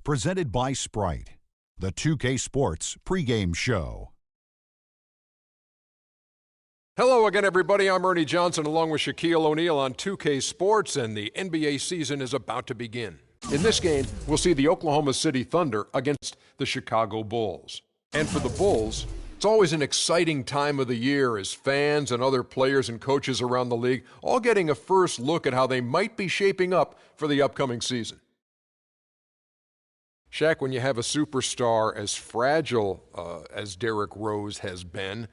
presented by Sprite, the 2K Sports pregame show. Hello again, everybody. I'm Ernie Johnson along with Shaquille O'Neal on 2K Sports, and the NBA season is about to begin. In this game, we'll see the Oklahoma City Thunder against the Chicago Bulls. And for the Bulls, it's always an exciting time of the year as fans and other players and coaches around the league all getting a first look at how they might be shaping up for the upcoming season. Shaq, when you have a superstar as fragile as Derrick Rose has been,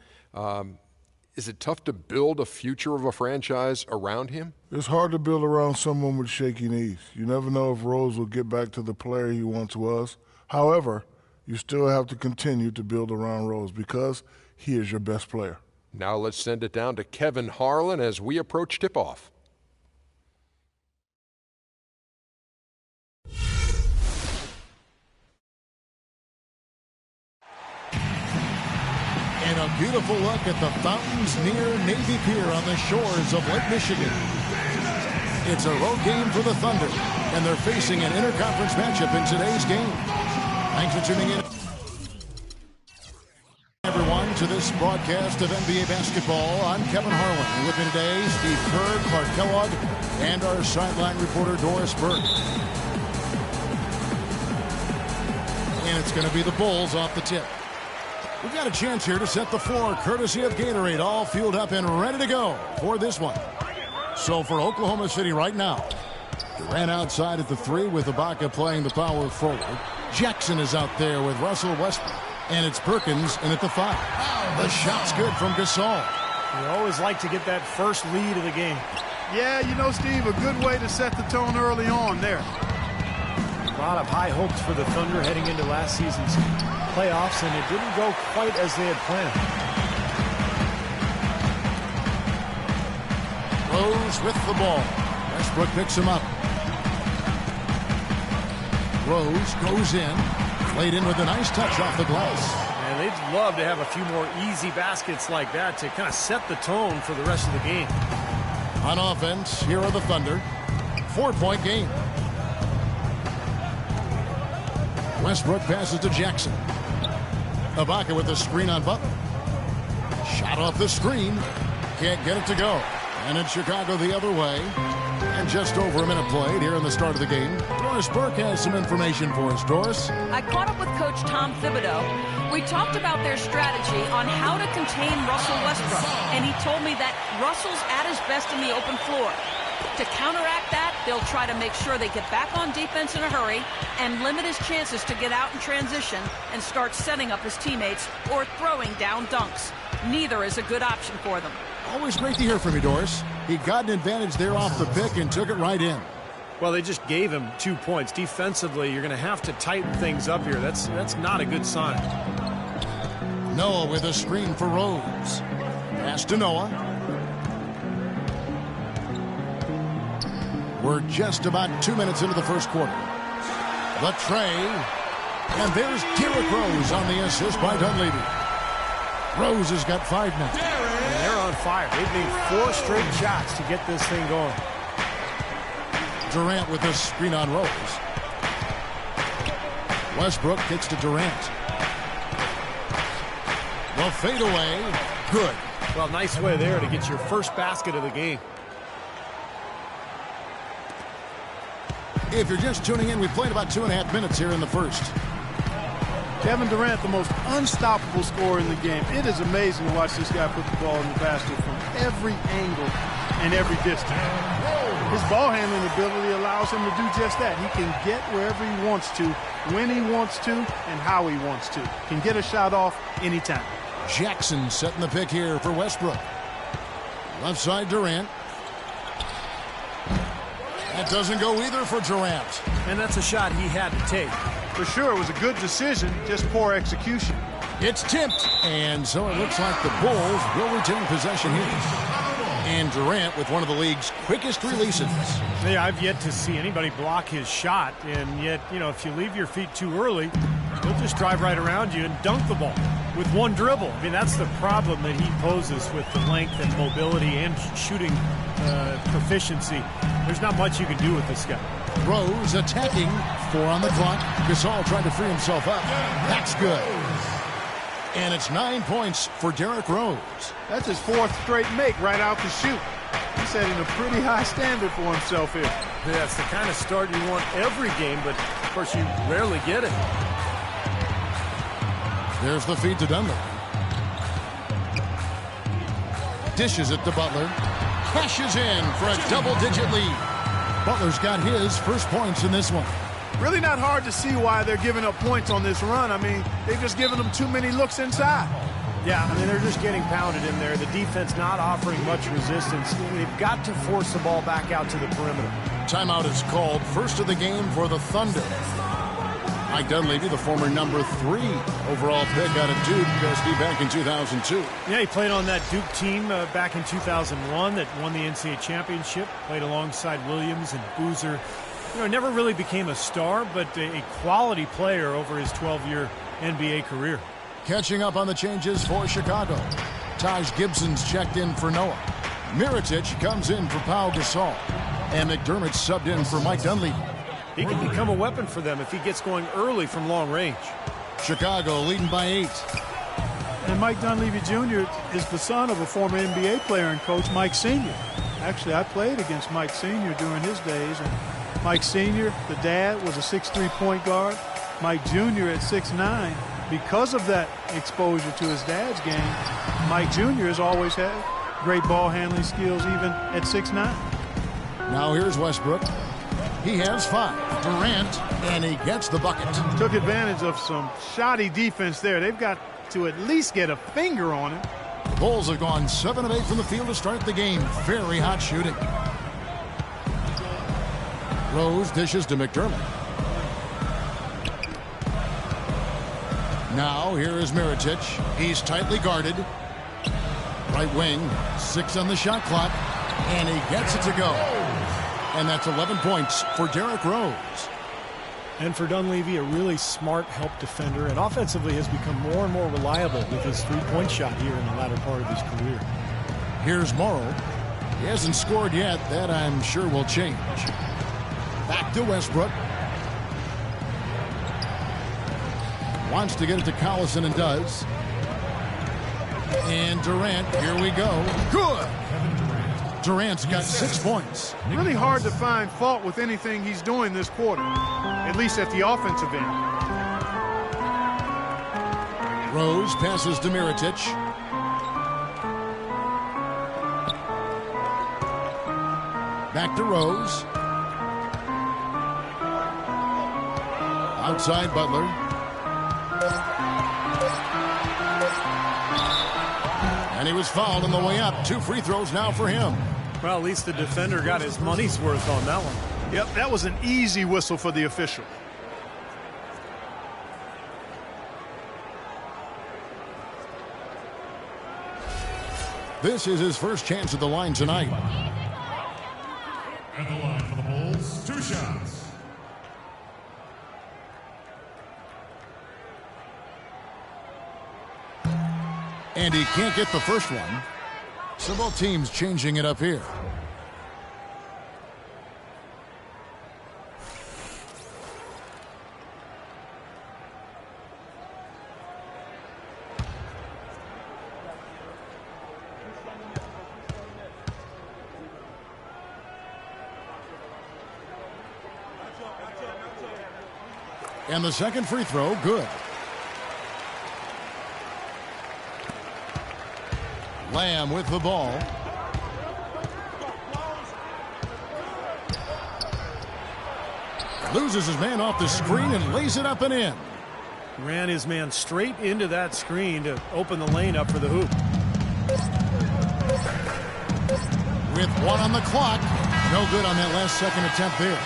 is it tough to build a future of a franchise around him? It's hard to build around someone with shaky knees. You never know if Rose will get back to the player he once was. However, you still have to continue to build around Rose because he is your best player. Now let's send it down to Kevin Harlan as we approach tip-off. And a beautiful look at the fountains near Navy Pier on the shores of Lake Michigan. It's a road game for the Thunder, and they're facing an interconference matchup in today's game. Thanks for tuning in, everyone, to this broadcast of NBA basketball. I'm Kevin Harlan. With me today, Steve Kerr, Clark Kellogg, and our sideline reporter, Doris Burke. And it's going to be the Bulls off the tip. We've got a chance here to set the floor, courtesy of Gatorade, all fueled up and ready to go for this one. So for Oklahoma City right now, Durant outside at the 3 with Ibaka playing the power forward. Jackson is out there with Russell Westbrook, and it's Perkins in at the 5. The shot's good from Gasol. You always like to get that first lead of the game. Yeah, you know, Steve, a good way to set the tone early on there. A lot of high hopes for the Thunder heading into last season's playoffs, and it didn't go quite as they had planned. Rose with the ball. Westbrook picks him up. Rose goes in. Played in with a nice touch off the glass. And they'd love to have a few more easy baskets like that to kind of set the tone for the rest of the game. On offense, here are the Thunder. 4-point game. Westbrook passes to Jackson. Ibaka with the screen on Butler. Shot off the screen. Can't get it to go. And it's Chicago the other way. And just over a minute played here in the start of the game. Doris Burke has some information for us. Doris? I caught up with Coach Tom Thibodeau. We talked about their strategy on how to contain Russell Westbrook. And he told me that Russell's at his best in the open floor. To counteract that, they'll try to make sure they get back on defense in a hurry and limit his chances to get out in transition and start setting up his teammates or throwing down dunks. Neither is a good option for them. Always great to hear from you, Doris. He got an advantage there off the pick and took it right in. Well, they just gave him 2 points. Defensively, you're going to have to tighten things up here. That's not a good sign. Noah with a screen for Rose. Pass to Noah. We're just about 2 minutes into the first quarter. The tray. And there's Derrick Rose on the assist by Dunleavy. Rose has got 5 now. And they're on fire. They've made 4 straight shots to get this thing going. Durant with a screen on Rose. Westbrook kicks to Durant. The fadeaway. Good. Well, nice way there to get your first basket of the game. If you're just tuning in, we played about 2.5 minutes here in the first. Kevin Durant, the most unstoppable scorer in the game. It is amazing to watch this guy put the ball in the basket from every angle and every distance. His ball handling ability allows him to do just that. He can get wherever he wants to, when he wants to, and how he wants to. Can get a shot off anytime. Jackson setting the pick here for Westbrook. Left side Durant. That doesn't go either for Durant. And that's a shot he had to take. For sure, it was a good decision, just poor execution. It's tipped. And so it looks like the Bulls will retain possession here. And Durant with one of the league's quickest releases. Yeah, I've yet to see anybody block his shot. And yet, you know, if you leave your feet too early, he'll just drive right around you and dunk the ball. with one dribble. I mean, that's the problem that he poses with the length and mobility and shooting proficiency. There's not much you can do with this guy. Rose attacking. 4 on the clock. Gasol trying to free himself up. That's good. And it's 9 points for Derrick Rose. That's his 4th straight make right out the chute. He's setting a pretty high standard for himself here. Yeah, it's the kind of start you want every game, but of course you rarely get it. There's the feed to Dunlap. Dishes it to Butler. Crashes in for a double-digit lead. Butler's got his first points in this one. Really not hard to see why they're giving up points on this run. I mean, they've just given them too many looks inside. Yeah, I mean, they're just getting pounded in there. The defense not offering much resistance. They've got to force the ball back out to the perimeter. Timeout is called. First of the game for the Thunder. Mike Dunleavy, the former number 3 overall pick out of Duke, goes deep back in 2002. Yeah, he played on that Duke team back in 2001 that won the NCAA championship. Played alongside Williams and Boozer. You know, never really became a star, but a quality player over his 12-year NBA career. Catching up on the changes for Chicago. Taj Gibson's checked in for Noah. Mirotic comes in for Pau Gasol. And McDermott subbed in for Mike Dunleavy. He can become a weapon for them if he gets going early from long range. Chicago leading by 8. And Mike Dunleavy Jr. is the son of a former NBA player and coach, Mike Sr. Actually, I played against Mike Sr. during his days. And Mike Sr., the dad, was a 6'3" point guard. Mike Jr. at 6'9". Because of that exposure to his dad's game, Mike Jr. has always had great ball handling skills even at 6'9". Now here's Westbrook. He has 5. Durant, and he gets the bucket. Took advantage of some shoddy defense there. They've got to at least get a finger on him. The Bulls have gone 7 of 8 from the field to start the game. Very hot shooting. Rose dishes to McDermott. Now here is Mirotic. He's tightly guarded. Right wing, 6 on the shot clock, and he gets it to go. And that's 11 points for Derrick Rose. And for Dunleavy, a really smart help defender, and offensively has become more and more reliable with his 3-point shot here in the latter part of his career. Here's Morrow. He hasn't scored yet. That I'm sure will change. Back to Westbrook. Wants to get it to Collison and does. And Durant, here we go. Good! Durant's got 6 points. Really hard to find fault with anything he's doing this quarter, at least at the offensive end. Rose passes to Mirotic. Back to Rose. Outside Butler. And he was fouled on the way up. 2 free throws now for him. Well, at least the defender got his money's worth on that one. Yep, that was an easy whistle for the official. This is his first chance at the line tonight. At the line for the Bulls, 2 shots. And he can't get the first one. So both teams changing it up here. And the second free throw, good. Lamb with the ball. Loses his man off the screen and lays it up and in. Ran his man straight into that screen to open the lane up for the hoop. With 1 on the clock. No good on that last second attempt there.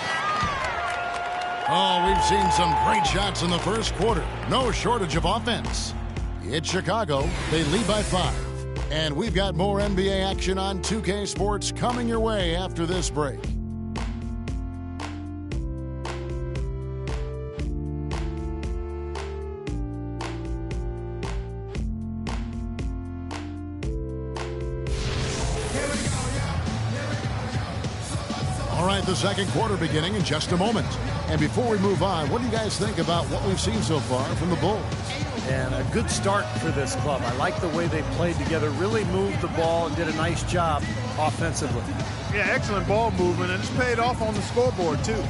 Oh, we've seen some great shots in the first quarter. No shortage of offense. It's Chicago. They lead by 5. And we've got more NBA action on 2K Sports coming your way after this break. All right, the second quarter beginning in just a moment. And before we move on, what do you guys think about what we've seen so far from the Bulls? And a good start for this club. I like the way they played together, really moved the ball and did a nice job offensively. Yeah, excellent ball movement, and it's paid off on the scoreboard, too.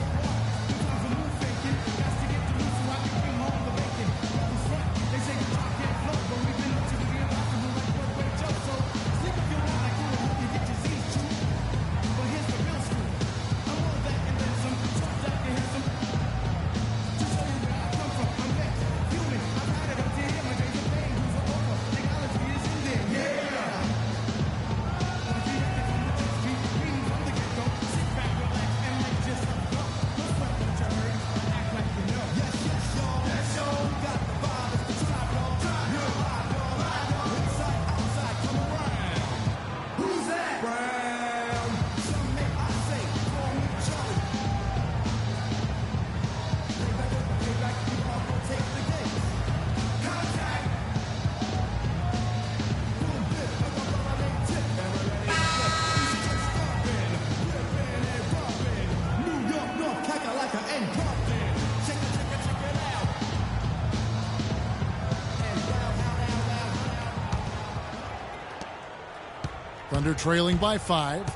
Thunder trailing by 5.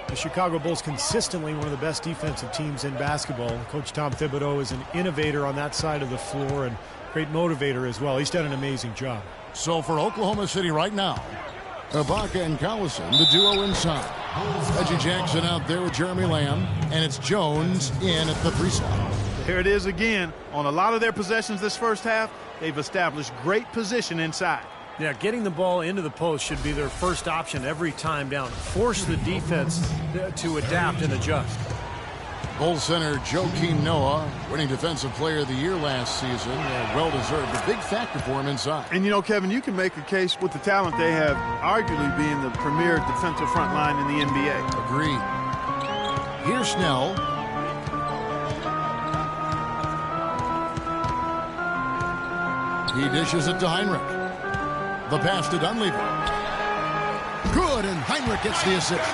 The Chicago Bulls consistently one of the best defensive teams in basketball. Coach Tom Thibodeau is an innovator on that side of the floor and great motivator as well. He's done an amazing job. So for Oklahoma City right now, Ibaka and Collison, the duo inside. Reggie Jackson out there with Jeremy Lamb, and it's Jones in at the 3 slot. Here it is again. On a lot of their possessions this first half, they've established great position inside. Yeah, getting the ball into the post should be their first option every time down. Force the defense to adapt and adjust. Bulls center Joakim Noah, winning Defensive Player of the Year last season. Well-deserved. A big factor for him inside. And, you know, Kevin, you can make a case with the talent they have, arguably being the premier defensive front line in the NBA. Agreed. Here's Snell. He dishes it to Heinrich. The pass to Dunleavy. Good, and Heinrich gets the assist.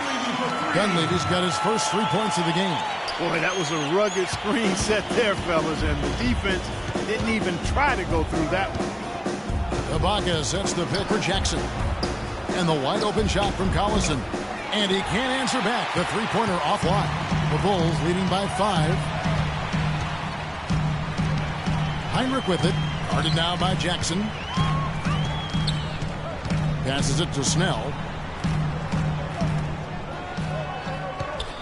Dunleavy's got his first 3 points of the game. Boy, that was a rugged screen set there, fellas, and the defense didn't even try to go through that one. Ibaka sets the pick for Jackson. And the wide-open shot from Collison. And he can't answer back. The three-pointer offline. The Bulls leading by 5. Heinrich with it. Guarded now by Jackson. Passes it to Snell.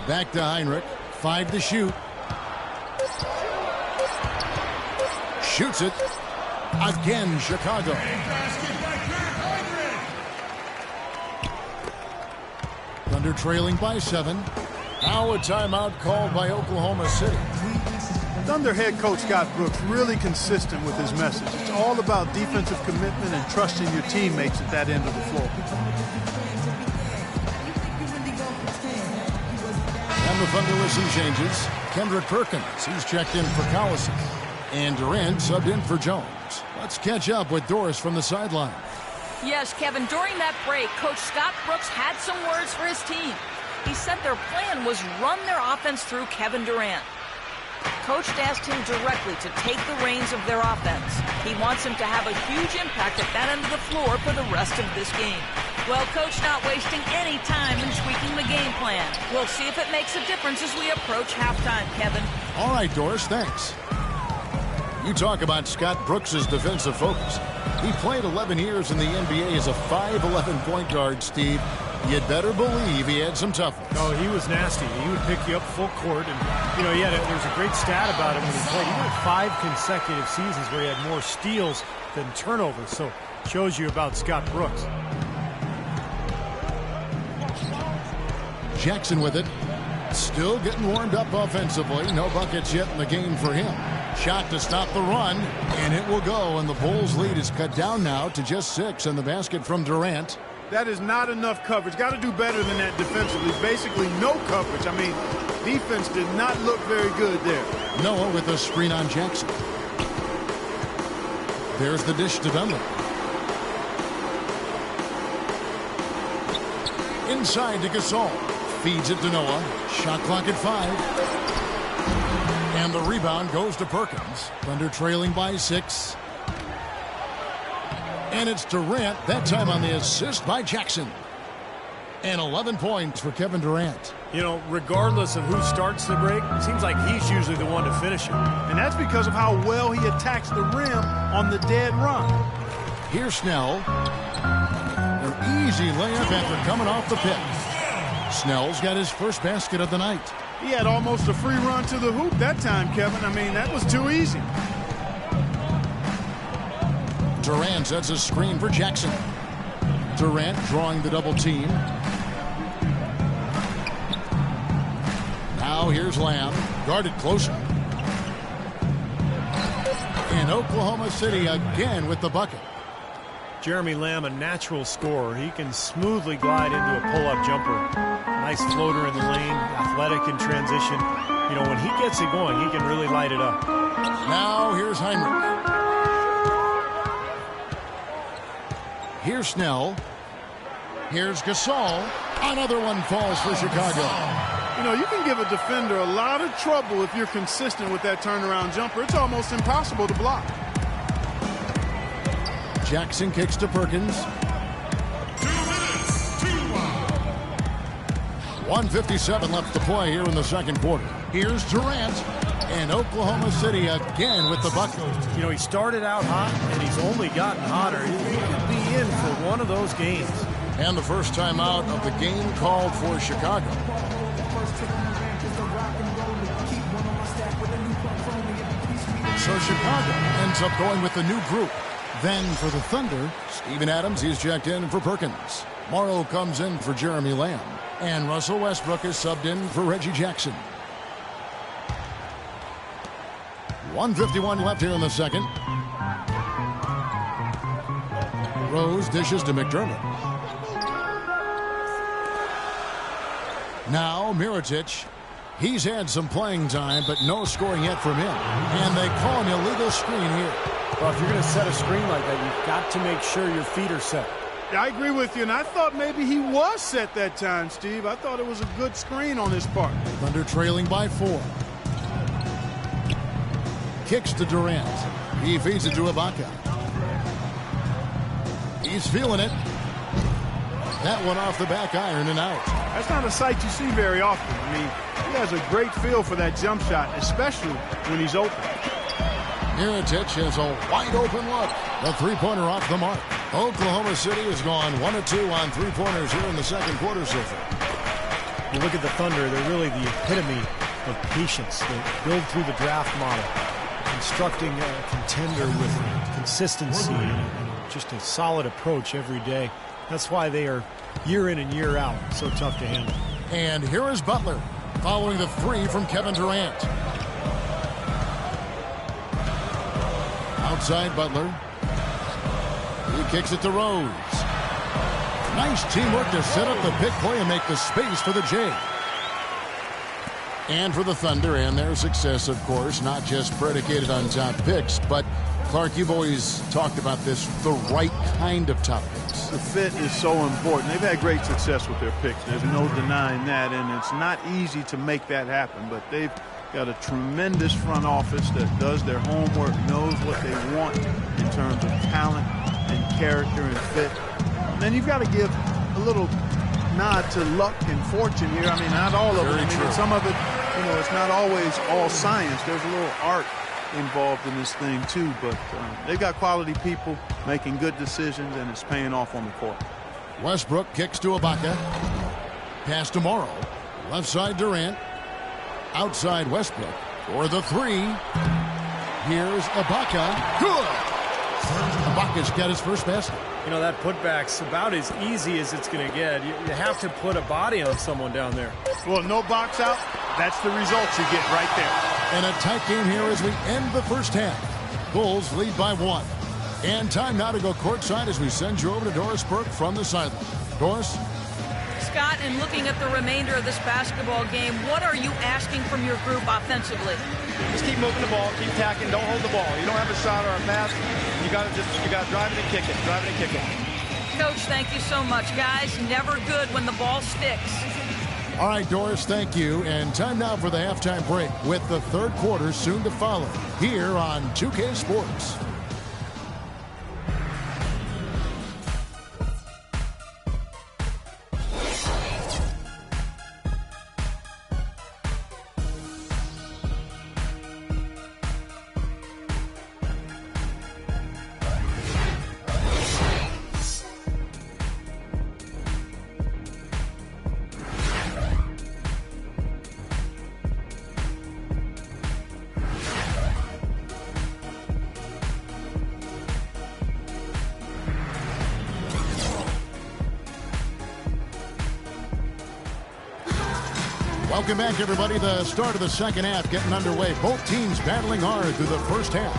Back to Heinrich. 5 to shoot. Shoots it. Again, Chicago. Thunder trailing by 7. Now a timeout called by Oklahoma City. Thunder head coach Scott Brooks really consistent with his message. It's all about defensive commitment and trusting your teammates at that end of the floor. And the Thunder with some changes. Kendrick Perkins, he's checked in for Collison. And Durant subbed in for Jones. Let's catch up with Doris from the sideline. Yes, Kevin, during that break, Coach Scott Brooks had some words for his team. He said their plan was run their offense through Kevin Durant. Coach asked him directly to take the reins of their offense. He wants him to have a huge impact at that end of the floor for the rest of this game. Well, Coach not wasting any time in tweaking the game plan. We'll see if it makes a difference as we approach halftime, Kevin. All right, Doris, thanks. You talk about Scott Brooks' defensive focus. He played 11 years in the NBA as a 5'11" point guard, Steve. You'd better believe he had some toughness. Oh, he was nasty. He would pick you up full court. And, you know, there's a great stat about him when he played. He had 5 consecutive seasons where he had more steals than turnovers. So, shows you about Scott Brooks. Jackson with it. Still getting warmed up offensively. No buckets yet in the game for him. Shot to stop the run, and it will go. And the Bulls' lead is cut down now to just 6, and the basket from Durant. That is not enough coverage. Got to do better than that defensively. Basically no coverage. I mean, defense did not look very good there. Noah with a screen on Jackson. There's the dish to Dunlap. Inside to Gasol. Feeds it to Noah. Shot clock at 5. And the rebound goes to Perkins. Thunder trailing by 6. And it's Durant, that time on the assist by Jackson. And 11 points for Kevin Durant. You know, regardless of who starts the break, it seems like he's usually the one to finish it. And that's because of how well he attacks the rim on the dead run. Here's Snell. An easy layup after coming off the pick. Snell's got his first basket of the night. He had almost a free run to the hoop that time, Kevin. I mean, that was too easy. Durant sets a screen for Jackson. Durant drawing the double team. Now here's Lamb, guarded closer. And Oklahoma City again with the bucket. Jeremy Lamb, a natural scorer. He can smoothly glide into a pull-up jumper. Nice floater in the lane, athletic in transition. You know, when he gets it going, he can really light it up. Now here's Heinrich. Here's Snell. Here's Gasol. Another one falls for Chicago. You know, you can give a defender a lot of trouble if you're consistent with that turnaround jumper. It's almost impossible to block. Jackson kicks to Perkins. 2 minutes, 1:57 left to play here in the second quarter. Here's Durant. And Oklahoma City again with the bucket. You know, he started out hot, and he's only gotten hotter. He could be in for one of those games. And the first time out of the game called for Chicago. So Chicago ends up going with the new group. Then for the Thunder, Steven Adams, he's checked in for Perkins. Morrow comes in for Jeremy Lamb. And Russell Westbrook is subbed in for Reggie Jackson. 1:51 left here in the second. Rose dishes to McDermott. Now Mirotic. He's had some playing time, but no scoring yet from him. And they call an illegal screen here. Well, if you're going to set a screen like that, you've got to make sure your feet are set. I agree with you, and I thought maybe he was set that time, Steve. I thought it was a good screen on his part. Thunder trailing by 4. Kicks to Durant. He feeds it to Ibaka. He's feeling it. That one off the back iron and out. That's not a sight you see very often. I mean, he has a great feel for that jump shot, especially when he's open. Mirotic has a wide open look. The three-pointer off the mark. Oklahoma City has gone 1 of 2 on three-pointers here in the second quarter so far. You look at the Thunder, they're really the epitome of patience. They build through the draft model, constructing a contender with consistency and just a solid approach every day. That's why they are year in and year out so tough to handle. And here is Butler following the three from Kevin Durant. Outside Butler. He kicks it to Rose. Nice teamwork to set up the pick play and make the space for the J. And for the Thunder and their success, of course, not just predicated on top picks, but Clark, you've always talked about this, the right kind of top picks. The fit is so important. They've had great success with their picks. There's no denying that, and it's not easy to make that happen, but they've got a tremendous front office that does their homework, knows what they want in terms of talent and character and fit. And then you've got to give a little nod to luck and fortune here. I mean, not all of it. I mean, some of it, you know, it's not always all science. There's a little art involved in this thing too, but they got quality people making good decisions, and it's paying off on the court. Westbrook kicks to Ibaka. Pass to Morrow. Left side Durant. Outside Westbrook for the three. Here's Ibaka. Good. Ibaka's got his first basket. You know, that putback's about as easy as it's going to get. You have to put a body on someone down there. Well, no box out. That's the results you get right there. And a tight game here as we end the first half. Bulls lead by 1. And time now to go courtside as we send you over to Doris Burke from the sideline. Doris? Scott, in looking at the remainder of this basketball game, what are you asking from your group offensively? Just keep moving the ball, keep tacking, don't hold the ball. You don't have a shot or a pass, you got to drive it and kick it, drive it and kick it. Coach, thank you so much. Guys, never good when the ball sticks. All right, Doris, thank you. And time now for the halftime break with the third quarter soon to follow here on 2K Sports. Welcome back, everybody. The start of the second half getting underway. Both teams battling hard through the first half.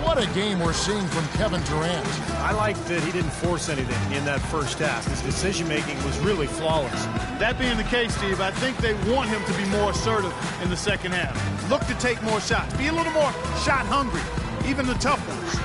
What a game we're seeing from Kevin Durant. I like that he didn't force anything in that first half. His decision-making was really flawless. That being the case, Steve, I think they want him to be more assertive in the second half. Look to take more shots. Be a little more shot hungry, even the tough ones.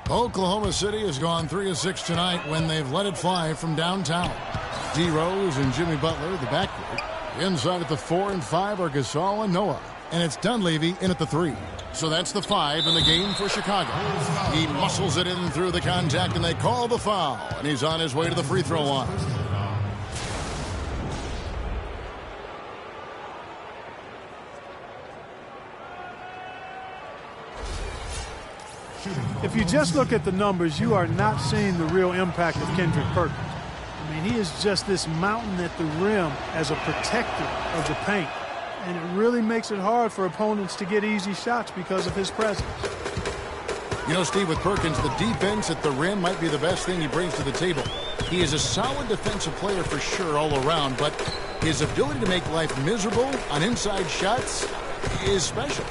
Oklahoma City has gone 3 of 6 tonight when they've let it fly from downtown. D. Rose and Jimmy Butler, the backcourt. Inside at the 4 and 5 are Gasol and Noah. And it's Dunleavy in at the 3. So that's the 5 in the game for Chicago. He muscles it in through the contact, and they call the foul. And he's on his way to the free throw line. If you just look at the numbers, you are not seeing the real impact of Kendrick Perkins. I mean, he is just this mountain at the rim as a protector of the paint. And it really makes it hard for opponents to get easy shots because of his presence. You know, Steve, with Perkins, the defense at the rim might be the best thing he brings to the table. He is a solid defensive player for sure all around, but his ability to make life miserable on inside shots is special.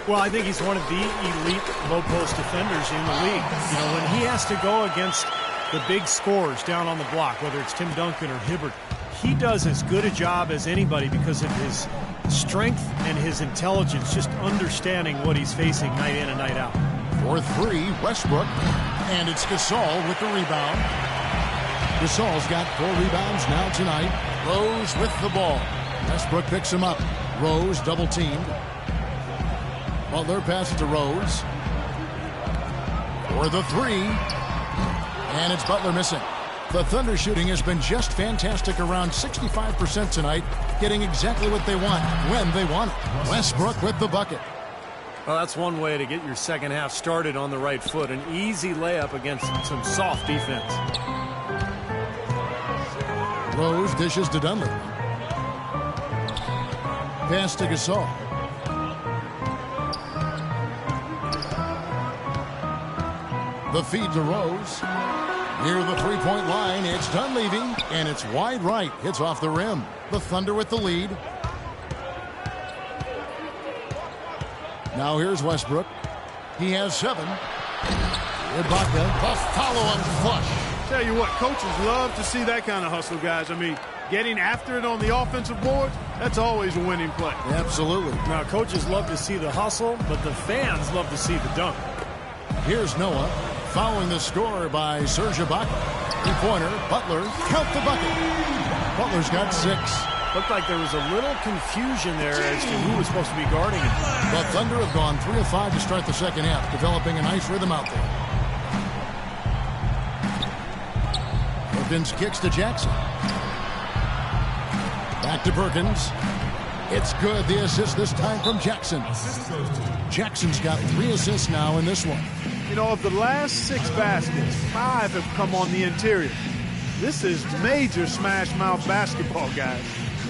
Well, I think he's one of the elite low-post defenders in the league. You know, when he has to go against the big scorers down on the block, whether it's Tim Duncan or Hibbert, he does as good a job as anybody because of his strength and his intelligence, just understanding what he's facing night in and night out. For 3, Westbrook, and it's Gasol with the rebound. Gasol's got 4 rebounds now tonight. Rose with the ball. Westbrook picks him up. Rose double-teamed. Butler passes to Rose. For the 3. And it's Butler missing. The Thunder shooting has been just fantastic, around 65% tonight, getting exactly what they want, when they want it. Westbrook with the bucket. Well, that's one way to get your second half started on the right foot. An easy layup against some soft defense. Rose dishes to Dunleavy. Pass to Gasol. The feed to Rose. Near the three-point line, it's Dunleavy, and it's wide right. Hits off the rim. The Thunder with the lead. Now here's Westbrook. He has 7. Ibaka, the follow-up flush. Tell you what, coaches love to see that kind of hustle, guys. I mean, getting after it on the offensive board, that's always a winning play. Absolutely. Now, coaches love to see the hustle, but the fans love to see the dunk. Here's Noah, following the score by Serge Ibaka. Three-pointer, Butler, count the bucket. Butler's got 6. Looked like there was a little confusion there as to who was supposed to be guarding him. The Thunder have gone 3 of 5 to start the second half, developing a nice rhythm out there. Perkins kicks to Jackson. Back to Perkins. It's good. The assist this time from Jackson. Jackson's got 3 assists now in this one. You know, of the last 6 baskets, 5 have come on the interior. This is major smash mouth basketball, guys.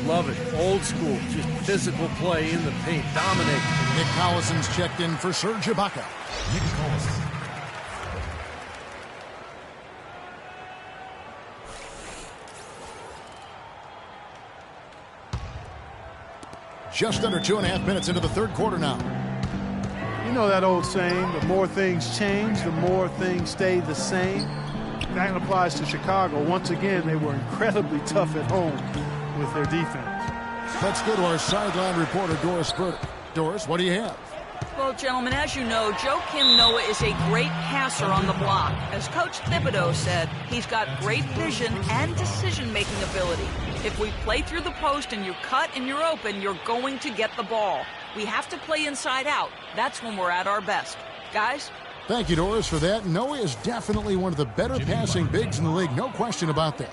Love it. Old school. Just physical play in the paint. Dominate. Nick Collison's checked in for Serge Ibaka. Nick Collison. Just under 2.5 minutes into the third quarter now. You know that old saying, the more things change, the more things stay the same. That applies to Chicago. Once again, they were incredibly tough at home with their defense. Let's go to our sideline reporter, Doris Burke. Doris, what do you have? Well, gentlemen, as you know, Joakim Noah is a great passer on the block. As Coach Thibodeau said, he's got great vision and decision-making ability. If we play through the post and you cut and you're open, you're going to get the ball. We have to play inside out. That's when we're at our best. Guys? Thank you, Doris, for that. Noah is definitely one of the better passing bigs in the league. No question about that.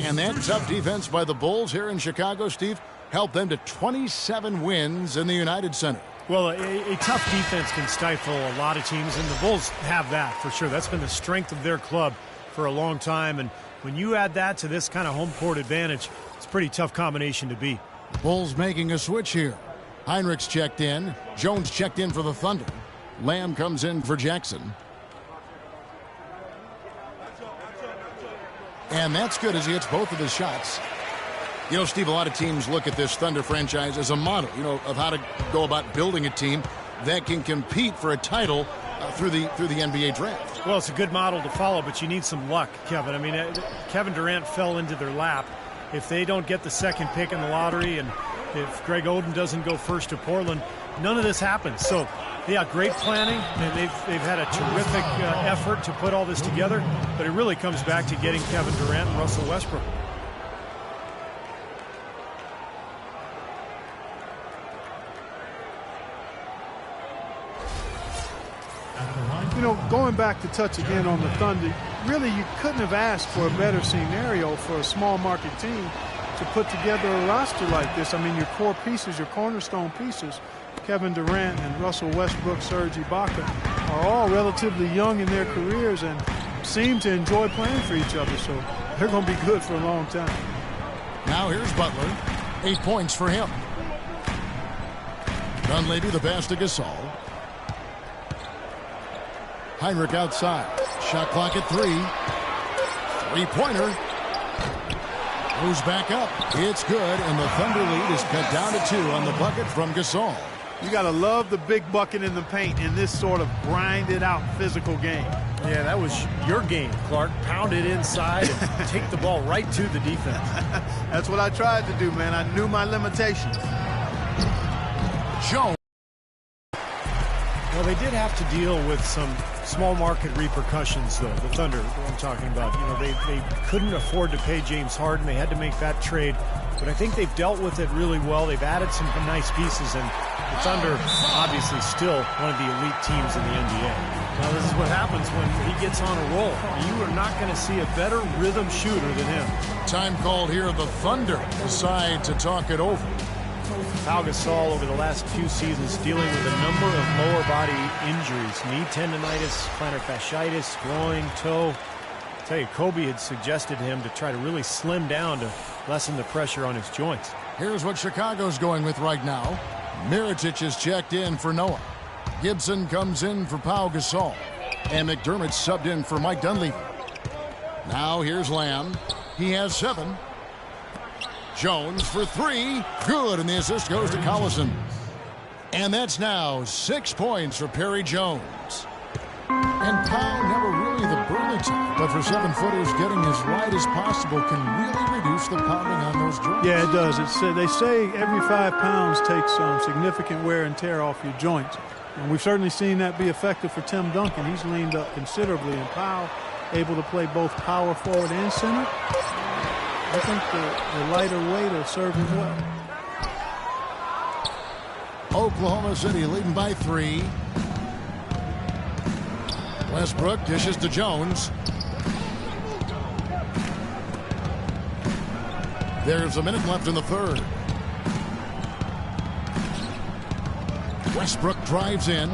And that tough defense by the Bulls here in Chicago, Steve, helped them to 27 wins in the United Center. Well, a tough defense can stifle a lot of teams, and the Bulls have that for sure. That's been the strength of their club for a long time, and when you add that to this kind of home court advantage, it's a pretty tough combination to beat. Bulls making a switch here. Heinrichs checked in. Jones checked in for the Thunder. Lamb comes in for Jackson. And that's good as he hits both of his shots. You know, Steve, a lot of teams look at this Thunder franchise as a model, you know, of how to go about building a team that can compete for a title through the NBA draft. Well, it's a good model to follow, but you need some luck, Kevin. I mean, Kevin Durant fell into their lap. If they don't get the second pick in the lottery, and if Greg Oden doesn't go first to Portland, none of this happens. So, yeah, great planning, and they've had a terrific effort to put all this together, but it really comes back to getting Kevin Durant and Russell Westbrook. You know, going back to touch again on the Thunder, really you couldn't have asked for a better scenario for a small market team to put together a roster like this. I mean, your core pieces, your cornerstone pieces, Kevin Durant and Russell Westbrook, Serge Ibaka, are all relatively young in their careers and seem to enjoy playing for each other. So they're going to be good for a long time. Now here's Butler. 8 points for him. Dunleavy the pass to Gasol. Heinrich outside. Shot clock at 3. Three-pointer. Goes back up. It's good, and the Thunder lead is cut down to 2 on the bucket from Gasol. You got to love the big bucket in the paint in this sort of grinded-out physical game. Yeah, that was your game, Clark. Pound it inside and take the ball right to the defense. That's what I tried to do, man. I knew my limitations. Jones. Well, they did have to deal with some small market repercussions, though. The Thunder, I'm talking about. You know, they couldn't afford to pay James Harden. They had to make that trade. But I think they've dealt with it really well. They've added some nice pieces, and the Thunder obviously still one of the elite teams in the NBA. Now, this is what happens when he gets on a roll. You are not going to see a better rhythm shooter than him. Time called here. The Thunder decide to talk it over. Pau Gasol over the last few seasons dealing with a number of lower body injuries. Knee tendonitis, plantar fasciitis, groin, toe. I'll tell you, Kobe had suggested him to try to really slim down to lessen the pressure on his joints. Here's what Chicago's going with right now. Mirotic is checked in for Noah. Gibson comes in for Pau Gasol. And McDermott subbed in for Mike Dunleavy. Now here's Lamb. He has 7. Jones for 3. Good, and the assist goes to Collison. And that's now 6 points for Perry Jones. And Pau, never really the burly type, but for 7-footers, getting as wide as possible can really reduce the pounding on those joints. Yeah, it does. They say every 5 pounds takes some significant wear and tear off your joints. And we've certainly seen that be effective for Tim Duncan. He's leaned up considerably, and Pau able to play both power forward and center. I think the lighter weight will serve him well. Oklahoma City leading by 3. Westbrook dishes to Jones. There's a minute left in the third. Westbrook drives in.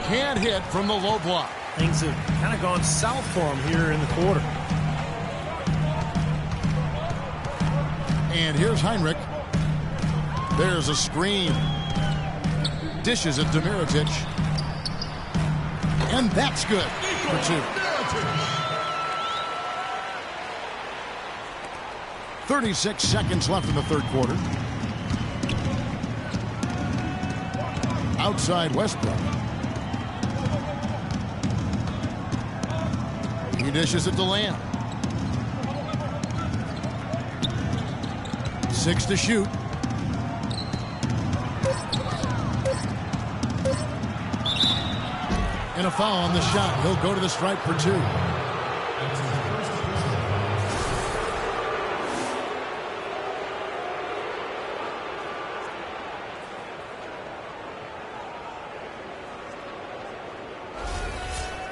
Can't hit from the low block. Things have kind of gone south for him here in the quarter. And here's Heinrich. There's a screen. Dishes it to Mirotic. And that's good for 2. 36 seconds left in the third quarter. Outside Westbrook. He dishes it to Lamb. 6 to shoot. And a foul on the shot. He'll go to the stripe for 2.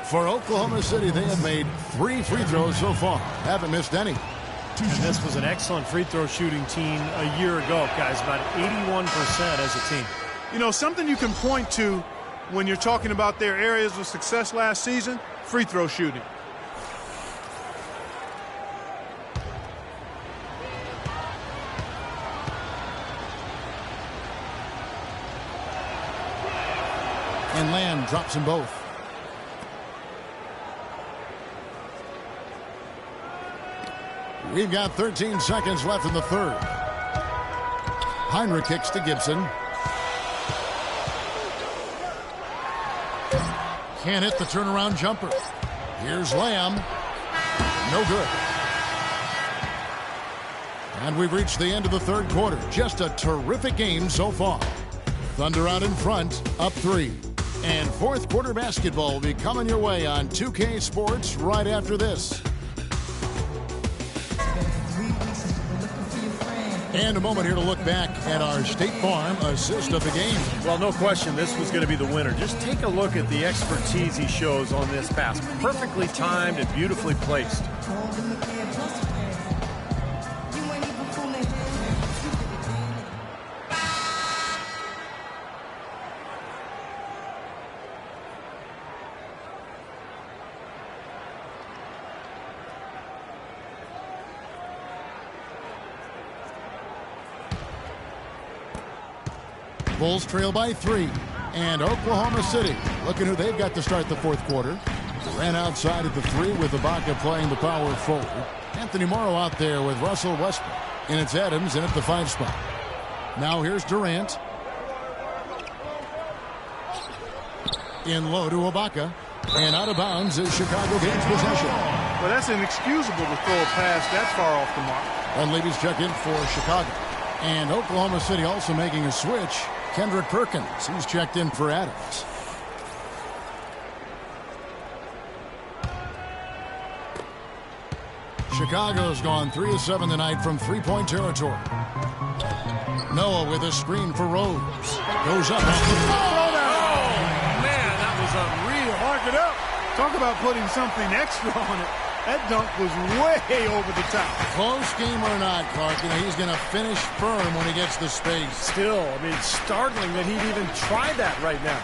For Oklahoma City, they have made 3 free throws so far. Haven't missed any. And this was an excellent free throw shooting team a year ago, guys. About 81% as a team. You know, something you can point to when you're talking about their areas of success last season, free throw shooting. And Lamb drops them both. We've got 13 seconds left in the third. Heinrich kicks to Gibson. Can't hit the turnaround jumper. Here's Lamb. No good. And we've reached the end of the third quarter. Just a terrific game so far. Thunder out in front, up 3. And fourth quarter basketball will be coming your way on 2K Sports right after this. And a moment here to look back at our State Farm assist of the game. Well, no question, this was going to be the winner. Just take a look at the expertise he shows on this pass. Perfectly timed and beautifully placed. Bulls trail by 3. And Oklahoma City looking who they've got to start the fourth quarter. Ran outside at the 3 with Ibaka playing the power forward. Anthony Morrow out there with Russell Westbrook. And it's Adams in at the 5 spot. Now here's Durant. In low to Ibaka. And out of bounds is Chicago gains possession. Well, that's inexcusable to throw a pass that far off the mark. And ladies check in for Chicago. And Oklahoma City also making a switch. Kendrick Perkins, he's checked in for Adams. Chicago's gone 3 of 7 tonight from three-point territory. Noah with a screen for Rose. Goes up. Oh, man, that was unreal. Mark it up. Talk about putting something extra on it. That dunk was way over the top. Close game or not, Clark, he's going to finish firm when he gets the space. Still, I mean, startling that he'd even try that right now.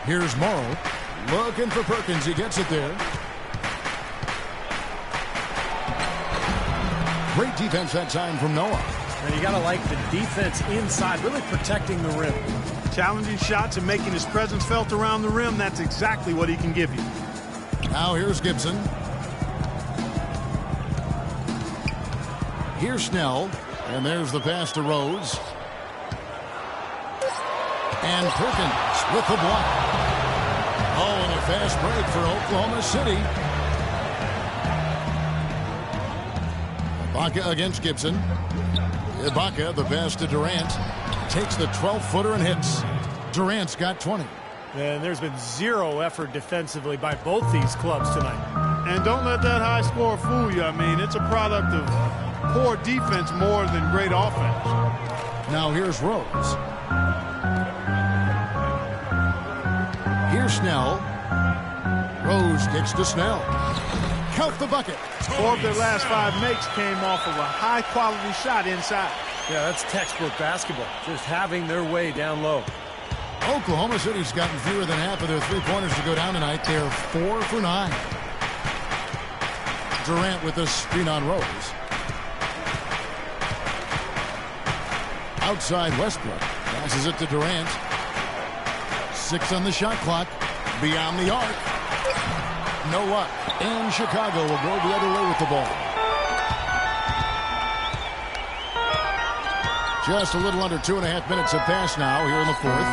Here's Morrow. Looking for Perkins. He gets it there. Great defense that time from Noah. And you got to like the defense inside, really protecting the rim. Challenging shots and making his presence felt around the rim. That's exactly what he can give you. Now here's Gibson. Here's Snell, and there's the pass to Rose. And Perkins with the block. Oh, and a fast break for Oklahoma City. Ibaka against Gibson. Ibaka, the pass to Durant. Takes the 12-footer and hits. Durant's got 20. And there's been zero effort defensively by both these clubs tonight. And don't let that high score fool you. I mean, it's a product of poor defense more than great offense. Now here's Rose. Here's Snell. Rose kicks to Snell. count the bucket. 4 of their last 5 makes came off of a high-quality shot inside. Yeah, that's textbook basketball. Just having their way down low. Oklahoma City's gotten fewer than half of their three-pointers to go down tonight. They're 4 for 9. Durant with the screen on Rose. Outside Westbrook. Passes it to Durant. 6 on the shot clock. Beyond the arc. No luck. And Chicago will go the other way with the ball. Just a little under 2.5 minutes have passed now here in the fourth.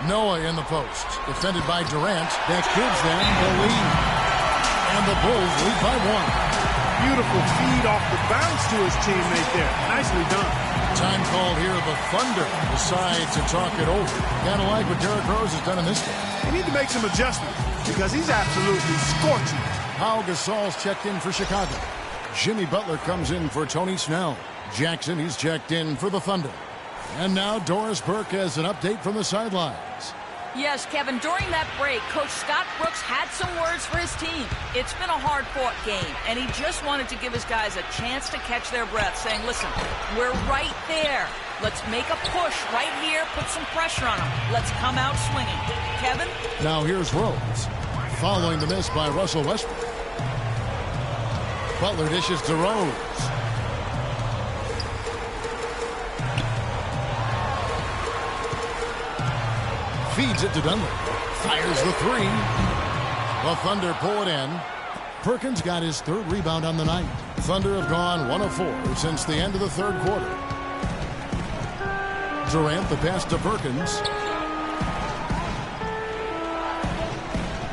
Noah in the post. Defended by Durant. That gives them the lead. And the Bulls lead by 1. Beautiful feed off the bounce to his teammate there. Nicely done. Time called here. The Thunder decide to talk it over. Kind of like what Derrick Rose has done in this game. You need to make some adjustments because he's absolutely scorching. Pau Gasol's checked in for Chicago. Jimmy Butler comes in for Tony Snell. Jackson, he's checked in for the Thunder. And now Doris Burke has an update from the sidelines. Yes, Kevin, during that break, Coach Scott Brooks had some words for his team. It's been a hard-fought game, and he just wanted to give his guys a chance to catch their breath, saying, listen, we're right there. Let's make a push right here, put some pressure on them. Let's come out swinging. Kevin? Now here's Rose, following the miss by Russell Westbrook. Butler dishes to Rose. Feeds it to Dunlap. Fires the 3. The Thunder pull it in. Perkins got his 3rd rebound on the night. Thunder have gone 1 of 4 since the end of the 3rd quarter. Durant the pass to Perkins.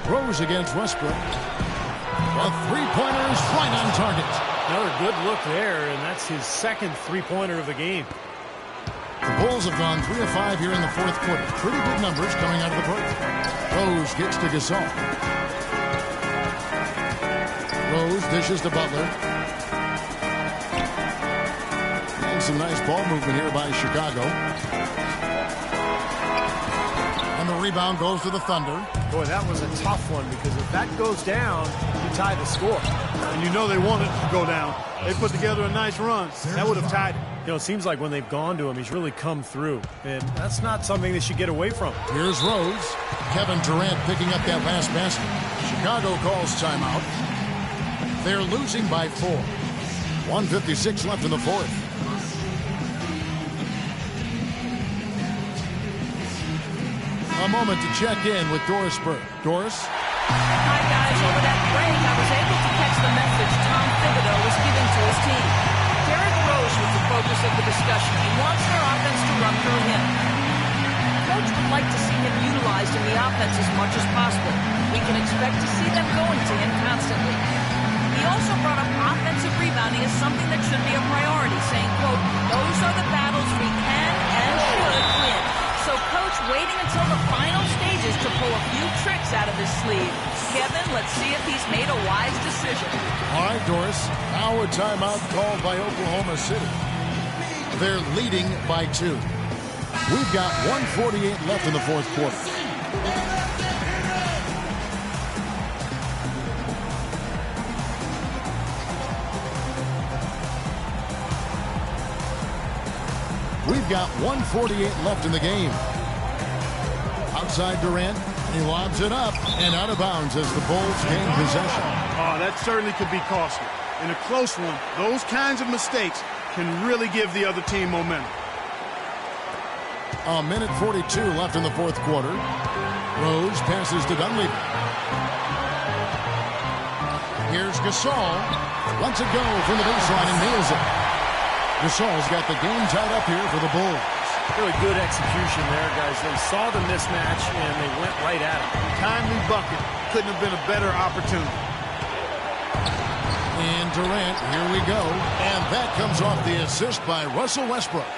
Rose against Westbrook. The 3-pointer is right on target. Another good look there, and that's his 2nd 3-pointer of the game. The Bulls have gone 3 of 5 here in the 4th quarter. Pretty good numbers coming out of the break. Rose gets to Gasol. Rose dishes to Butler. And some nice ball movement here by Chicago. And the rebound goes to the Thunder. Boy, that was a tough one because if that goes down, you tie the score. And you know they want it to go down. They put together a nice run. That would have tied it. You know, it seems like when they've gone to him, he's really come through. And that's not something they should get away from. Here's Rose. Kevin Durant picking up that last basket. Chicago calls timeout. They're losing by 4. 1:56 left in the 4th. A moment to check in with Doris Burke. Doris? Hi, guys. Over that break, I was able to catch the message Tom Thibodeau was giving to his team. Derrick Rose was the focus of the discussion. He wants their offense to run through him. Coach would like to see him utilized in the offense as much as possible. We can expect to see them going to him constantly. He also brought up offensive rebounding as something that should be a priority, saying, quote, those are the battles we can and should win. So Coach waiting until the final stages to pull a few tricks out of his sleeve. Kevin, let's see if he's made a wise decision. All right, Doris. Now a timeout called by Oklahoma City. They're leading by 2. We've got 1:48 left in the 4th quarter. We've got 1:48 left in the game. Outside Durant. He lobs it up and out of bounds as the Bulls gain possession. Oh, that certainly could be costly. In a close one, those kinds of mistakes can really give the other team momentum. 1:42 left in the 4th quarter. Rose passes to Dunleavy. Here's Gasol. Lets it go from the baseline and nails it. Gasol's got the game tied up here for the Bulls. Really good execution there, guys. They saw the mismatch, and they went right at it. Timely bucket. Couldn't have been a better opportunity. And Durant, here we go. And that comes off the assist by Russell Westbrook.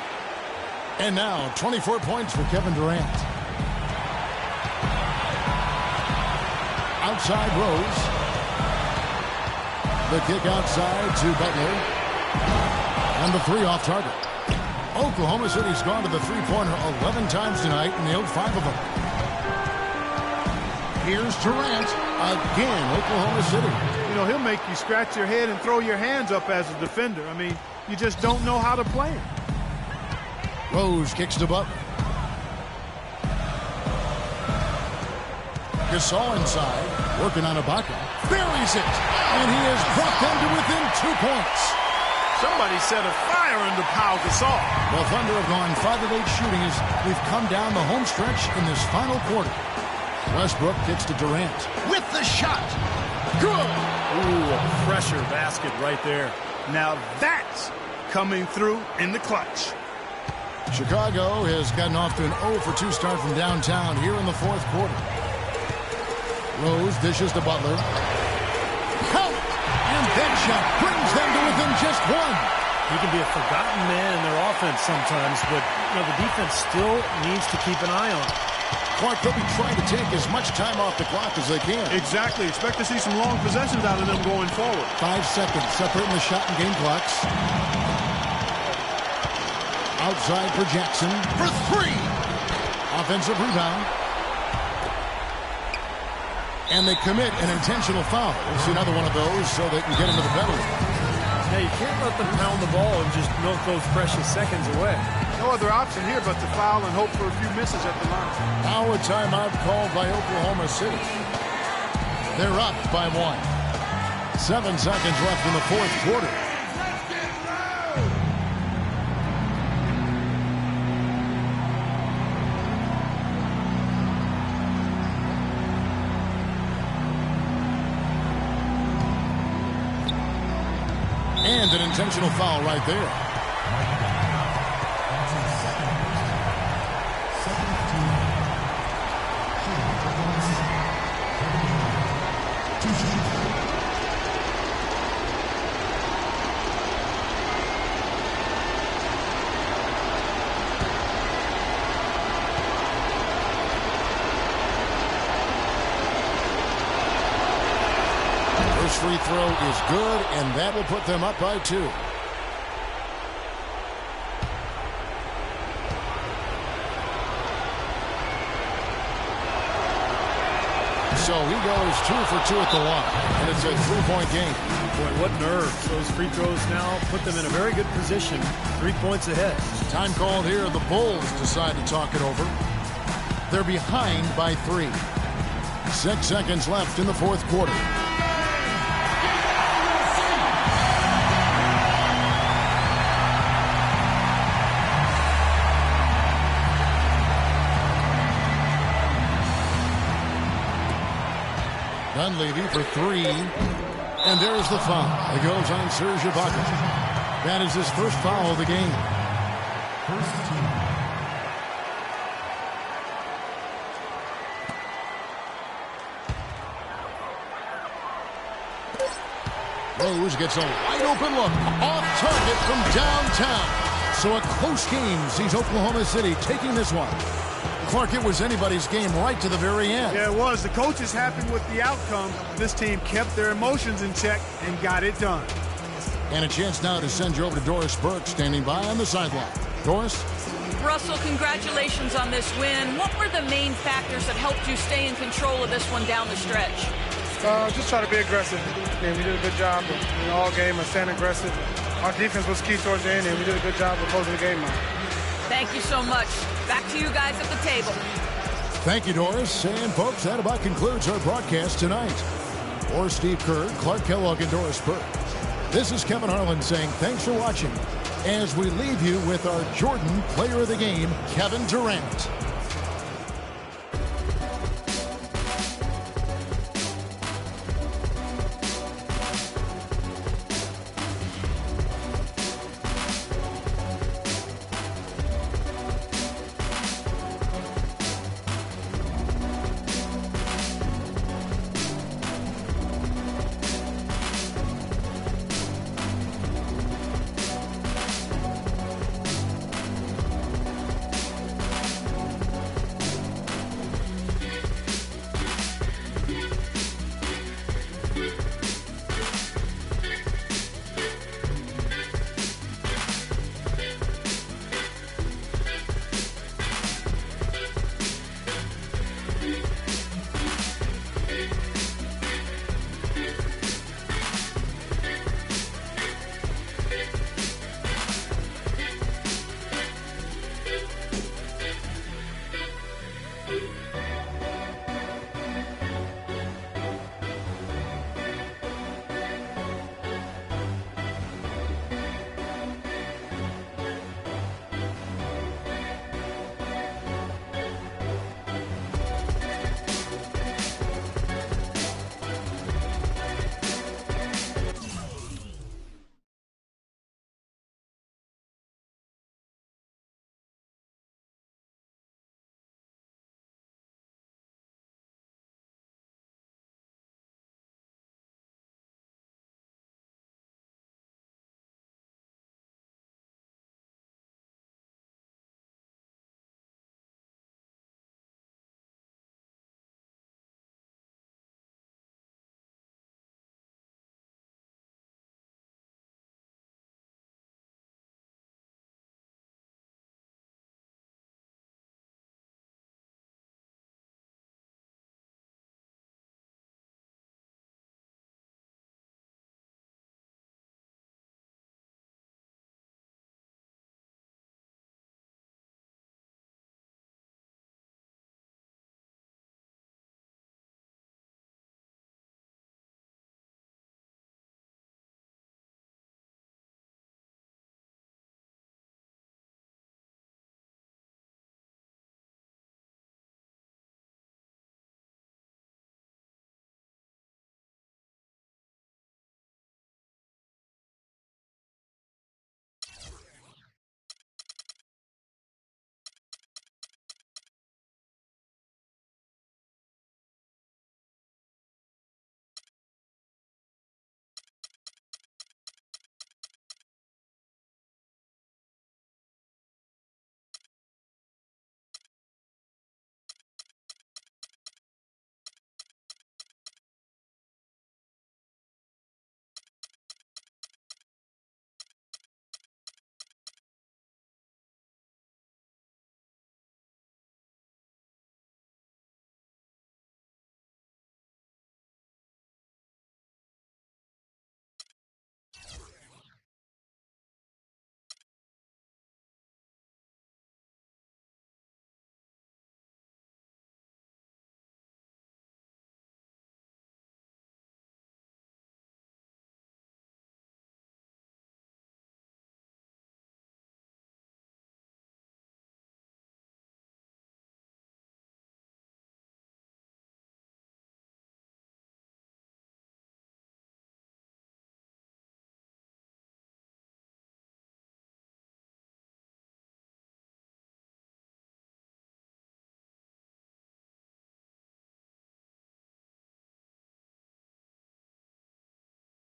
And now 24 points for Kevin Durant. Outside Rose. The kick outside to Butler. And the 3 off target. Oklahoma City's gone to the 3-pointer 11 times tonight and nailed 5 of them. Here's Durant. Again, Oklahoma City. You know, he'll make you scratch your head and throw your hands up as a defender. I mean, you just don't know how to play him. Rose kicks to Butler. Gasol inside, working on Ibaka. Buries it, and he has brought them to within 2 points. Somebody set a fire under Pau Gasol. The Thunder have gone 5 of 8 shooting as we've come down the home stretch in this final quarter. Westbrook kicks to Durant with the shot. Good. Ooh, a pressure basket right there. Now that's coming through in the clutch. Chicago has gotten off to an 0 for 2 start from downtown here in the fourth quarter. Rose dishes to Butler. Count! And that shot brings them to within just 1. He can be a forgotten man in their offense sometimes, but the defense still needs to keep an eye on him. Clark, they'll be trying to take as much time off the clock as they can. Exactly. Expect to see some long possessions out of them going forward. 5 seconds separating the shot and game clocks. Outside for Jackson for 3. Offensive rebound. And they commit an intentional foul. We'll see another one of those so they can get into the penalty. Yeah, you can't let them pound the ball and just milk those precious seconds away. No other option here but to foul and hope for a few misses at the line. Now a timeout called by Oklahoma City. They're up by 1. 7 seconds left in the fourth quarter. And an intentional foul right there. Free throw is good, and that will put them up by 2. So he goes 2 for 2 at the line, and it's a 3-point game. Boy, what nerve. Those free throws now put them in a very good position. 3 points ahead. Time called here. The Bulls decide to talk it over. They're behind by 3. 6 seconds left in the fourth quarter. Dunleavy for 3, and there's the foul. It goes on Serge Ibaka. That is his first foul of the game. Rose gets a wide open look off target from downtown. So a close game sees Oklahoma City taking this one. Clark, it was anybody's game right to the very end. Yeah, it was. The coach is happy with the outcome. This team kept their emotions in check and got it done. And a chance now to send you over to Doris Burke, standing by on the sideline. Doris? Russell, congratulations on this win. What were the main factors that helped you stay in control of this one down the stretch? Just try to be aggressive. And we did a good job in all game of staying aggressive. Our defense was key towards the end, and we did a good job of closing the game out. Thank you so much. Back to you guys at the table. Thank you, Doris. And, folks, that about concludes our broadcast tonight. For Steve Kerr, Clark Kellogg, and Doris Burke, this is Kevin Harlan saying thanks for watching as we leave you with our Jordan Player of the Game, Kevin Durant.